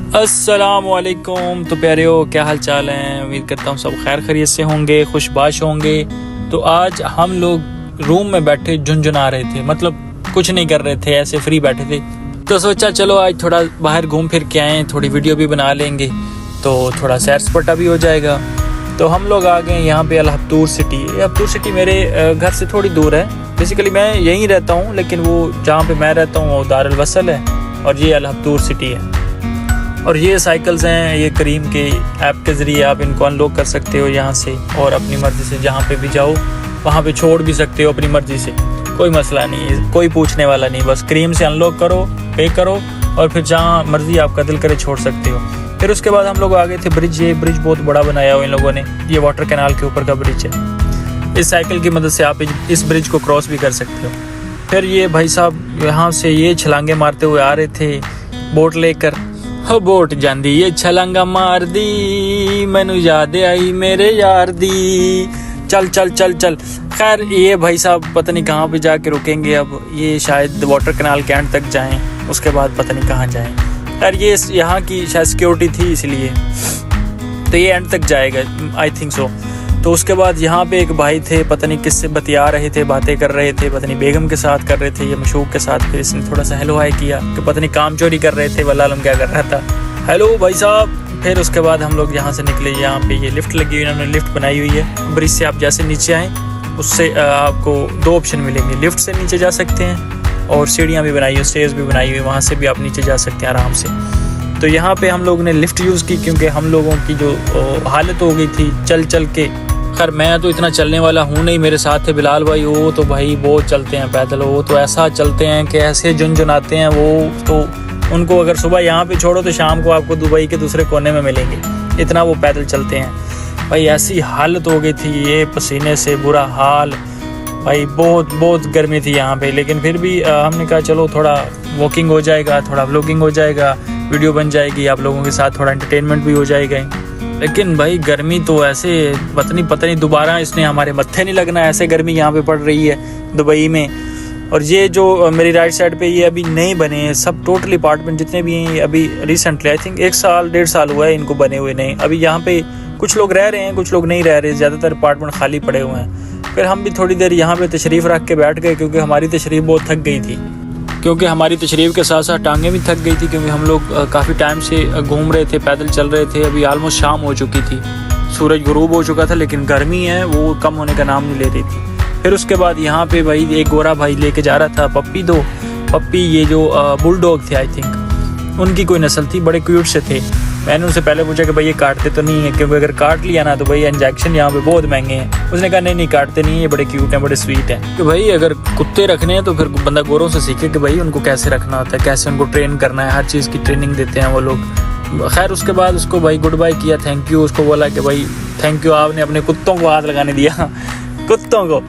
अस्सलामुअलैकुम। तो प्यारे हो, क्या हाल चाल है? उम्मीद करता हूँ सब खैर खैरियत से होंगे, खुशबाश होंगे। तो आज हम लोग रूम में बैठे झुनझुना रहे थे, मतलब कुछ नहीं कर रहे थे, ऐसे फ्री बैठे थे। तो सोचा चलो आज थोड़ा बाहर घूम फिर के आएँ, थोड़ी वीडियो भी बना लेंगे, तो थोड़ा सैर सपाटा भी हो जाएगा। तो हम लोग आ गए यहाँ पे अल-हब्तूर सिटी। हब्तूर सिटी मेरे घर से थोड़ी दूर है। बेसिकली मैं यहीं रहता हूँ, लेकिन वो जहाँ पे मैं रहता हूँ वो दारुल वसल है और ये अल-हब्तूर सिटी है। और ये साइकिल्स हैं, ये करीम के ऐप के ज़रिए आप इनको अनलॉक कर सकते हो यहाँ से, और अपनी मर्ज़ी से जहाँ पे भी जाओ वहाँ पे छोड़ भी सकते हो अपनी मर्ज़ी से, कोई मसला नहीं है, कोई पूछने वाला नहीं। बस करीम से अनलॉक करो, पे करो और फिर जहाँ मर्ज़ी आपका दिल करे छोड़ सकते हो। फिर उसके बाद हम लोग आ गए थे ब्रिज। ये ब्रिज बहुत बड़ा बनाया हुआ इन लोगों ने, ये वाटर कैनाल के ऊपर का ब्रिज है। इस साइकिल की मदद से आप इस ब्रिज को क्रॉस भी कर सकते हो। फिर ये भाई साहब यहाँ से ये छलांगे मारते हुए आ रहे थे बोट लेकर। हो बोट जांदी ये छलांगा मार दी, मैनू याद आई मेरे यार दी, चल चल चल चल। खैर ये भाई साहब पता नहीं कहाँ पे जाके रुकेंगे अब, ये शायद वाटर कैनाल के एंड तक जाएं, उसके बाद पता नहीं कहाँ जाएं। खैर ये यहाँ की शायद सिक्योरिटी थी इसलिए, तो ये एंड तक जाएगा आई थिंक सो। तो उसके बाद यहाँ पे एक भाई थे, पता नहीं किससे बतिया रहे थे, बातें कर रहे थे, पता नहीं बेगम के साथ कर रहे थे या मशूक के साथ। फिर इसने थोड़ा सा हेलो हाय किया कि पता नहीं काम चोरी कर रहे थे, वल्लाह आलम क्या कर रहा था। हेलो भाई साहब। फिर उसके बाद हम लोग यहाँ से निकले। यहाँ पे ये लिफ्ट लगी हुई, इन्होंने लिफ्ट बनाई हुई है। ब्रिज से आप जैसे नीचे आएँ उससे आपको दो ऑप्शन मिलेंगे, लिफ्ट से नीचे जा सकते हैं और सीढ़ियाँ भी बनाई हुई, स्टेयर्स भी बनाई हुई, वहाँ से भी आप नीचे जा सकते हैं आराम से। तो यहाँ पे हम लोग ने लिफ्ट यूज़ की क्योंकि हम लोगों की जो हालत हो गई थी चल चल के। खैर मैं तो इतना चलने वाला हूँ नहीं, मेरे साथ थे बिलाल भाई, वो तो भाई बहुत चलते हैं पैदल, वो तो ऐसा चलते हैं कि ऐसे झुनझुनाते हैं वो। तो उनको अगर सुबह यहाँ पे छोड़ो तो शाम को आपको दुबई के दूसरे कोने में मिलेंगे, इतना वो पैदल चलते हैं। भाई ऐसी हालत हो गई थी, ये पसीने से बुरा हाल भाई, बहुत गर्मी थी यहाँ पे। लेकिन फिर भी हमने कहा चलो थोड़ा वॉकिंग हो जाएगा, थोड़ा व्लॉगिंग हो जाएगा, वीडियो बन जाएगी, आप लोगों के साथ थोड़ा एंटरटेनमेंट भी हो जाएगा। लेकिन भाई गर्मी तो ऐसे पता नहीं दोबारा इसने हमारे मत्थे नहीं लगना, ऐसे गर्मी यहाँ पे पड़ रही है दुबई में। और ये जो मेरी राइट साइड पे ये अभी नए बने हैं सब, टोटली अपार्टमेंट जितने भी हैं अभी रिसेंटली आई थिंक 1 साल 1.5 साल हुआ है इनको बने हुए नए। अभी यहाँ पे कुछ लोग रह रहे हैं, कुछ लोग नहीं रह रहे, ज़्यादातर अपार्टमेंट खाली पड़े हुए हैं। फिर हम भी थोड़ी देर यहाँ पे तशरीफ़ रख के बैठ गए क्योंकि हमारी तशरीफ़ बहुत थक गई थी, क्योंकि हमारी तशरीफ़ के साथ साथ टांगें भी थक गई थी, क्योंकि हम लोग काफ़ी टाइम से घूम रहे थे, पैदल चल रहे थे। अभी ऑलमोस्ट शाम हो चुकी थी, सूरज गुरूब हो चुका था, लेकिन गर्मी है वो कम होने का नाम नहीं ले रही थी। फिर उसके बाद यहाँ पे भाई एक गोरा भाई लेके जा रहा था पप्पी, ये जो बुलडॉग थे आई थिंक उनकी कोई नस्ल थी, बड़े क्यूट से थे। मैंने उनसे पहले पूछा कि भाई ये काटते तो नहीं है, क्योंकि अगर काट लिया ना तो भाई इंजेक्शन यहाँ पे बहुत महंगे हैं। उसने कहा नहीं काटते नहीं, ये बड़े क्यूट हैं, बड़े स्वीट हैं। कि भाई अगर कुत्ते रखने हैं तो फिर बंदा गोरों से सीखे कि भाई उनको कैसे रखना होता है, कैसे उनको ट्रेन करना है, हर चीज़ की ट्रेनिंग देते हैं वो लोग। खैर उसके बाद उसको भाई गुड बाय किया, थैंक यू, उसको बोला कि भाई थैंक यू, आपने अपने कुत्तों को हाथ लगाने दिया कुत्तों को।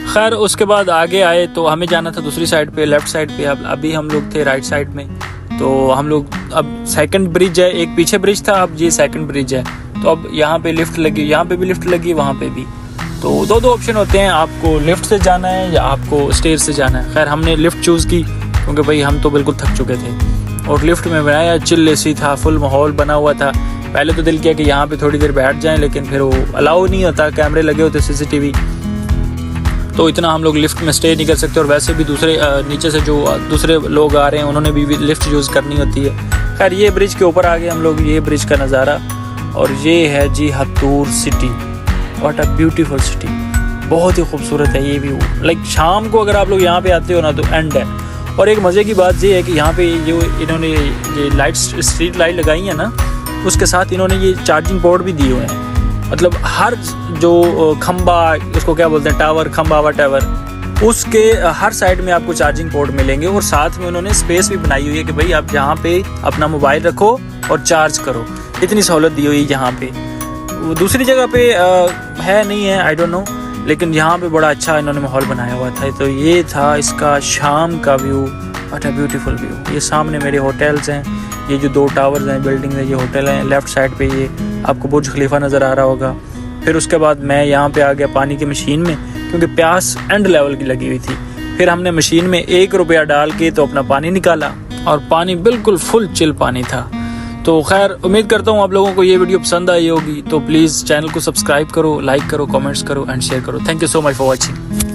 खैर उसके बाद आगे आए तो हमें जाना था दूसरी साइड पे, लेफ़्ट साइड पे। अब अभी हम लोग थे राइट साइड में, तो हम लोग अब सेकंड ब्रिज है, एक पीछे ब्रिज था, अब ये सेकंड ब्रिज है। तो अब यहाँ पे लिफ्ट लगी, यहाँ पे भी लिफ्ट लगी, वहाँ पे भी। तो दो ऑप्शन होते हैं, आपको लिफ्ट से जाना है या आपको स्टेयर से जाना है। खैर हमने लिफ्ट चूज़ की क्योंकि भाई हम तो बिल्कुल थक चुके थे, और लिफ्ट में बनाया चिल एसी था, फुल माहौल बना हुआ था। पहले तो दिल किया कि यहाँ पे थोड़ी देर बैठ जाएं, लेकिन फिर वो अलाउ नहीं होता, कैमरे लगे होते CCTV, तो इतना हम लोग लिफ्ट में स्टे नहीं कर सकते। और वैसे भी दूसरे नीचे से जो दूसरे लोग आ रहे हैं उन्होंने भी लिफ्ट यूज़ करनी होती है। खैर ये ब्रिज के ऊपर आ गए हम लोग, ये ब्रिज का नज़ारा, और ये है जी Habtoor city. What a beautiful city, बहुत ही खूबसूरत है ये व्यू। लाइक शाम को अगर आप लोग यहाँ पे आते हो ना तो एंड है। और एक मज़े की बात ये है कि यहाँ पे जो इन्होंने ये लाइट स्ट्रीट लाइट लगाई है ना, उसके साथ इन्होंने ये चार्जिंग पोर्ट भी दिए हुए हैं। मतलब हर जो खंबा, उसको क्या बोलते हैं, टावर, खंबा वटेवर, उसके हर साइड में आपको चार्जिंग पोर्ट मिलेंगे। और साथ में उन्होंने स्पेस भी बनाई हुई है कि भाई आप यहाँ पे अपना मोबाइल रखो और चार्ज करो, इतनी सहूलत दी हुई है यहाँ पे। दूसरी जगह पे है नहीं है, आई डोंट नो, लेकिन यहाँ पे बड़ा अच्छा इन्होंने माहौल बनाया हुआ था। तो ये था इसका शाम का view, what a beautiful view. ये सामने मेरे होटल्स हैं, ये जो 2 टावर्स हैं, बिल्डिंग है, ये होटल हैं। लेफ़्ट साइड पे ये आपको बुर्ज खलीफा नज़र आ रहा होगा। फिर उसके बाद मैं यहाँ पे आ गया पानी की मशीन में, क्योंकि प्यास एंड लेवल की लगी हुई थी। फिर हमने मशीन में 1 रुपया डाल के तो अपना पानी निकाला, और पानी बिल्कुल फुल चिल पानी था। तो खैर उम्मीद करता हूँ आप लोगों को ये वीडियो पसंद आई होगी, तो प्लीज़ चैनल को सब्सक्राइब करो, लाइक करो, कमेंट्स करो एंड शेयर करो। Thank you so much for watching.